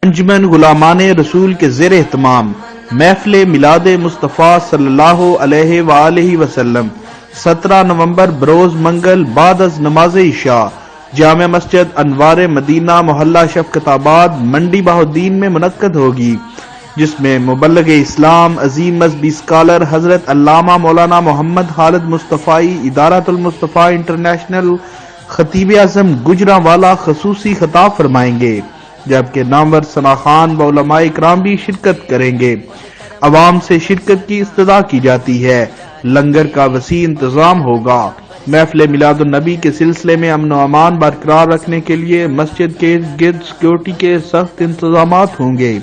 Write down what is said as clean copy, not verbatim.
انجمن غلامان رسول کے زیر اہتمام محفل میلاد مصطفیٰ صلی اللہ علیہ وآلہ وسلم 17 نومبر بروز منگل بعد از نماز عشاء جامع مسجد انوار مدینہ محلہ شفقت آباد منڈی بہاؤالدین میں منعقد ہوگی، جس میں مبلغ اسلام عظیم مذہبی اسکالر حضرت علامہ مولانا محمد خالد مصطفی ادارۃ المصطفیٰ انٹرنیشنل خطیب اعظم گجرانوالہ خصوصی خطاب فرمائیں گے، جبکہ نامور ثنا خان و علماء اکرام بھی شرکت کریں گے۔ عوام سے شرکت کی استدعا کی جاتی ہے۔ لنگر کا وسیع انتظام ہوگا۔ محفل میلاد النبی کے سلسلے میں امن و امان برقرار رکھنے کے لیے مسجد کے گرد سیکورٹی کے سخت انتظامات ہوں گے۔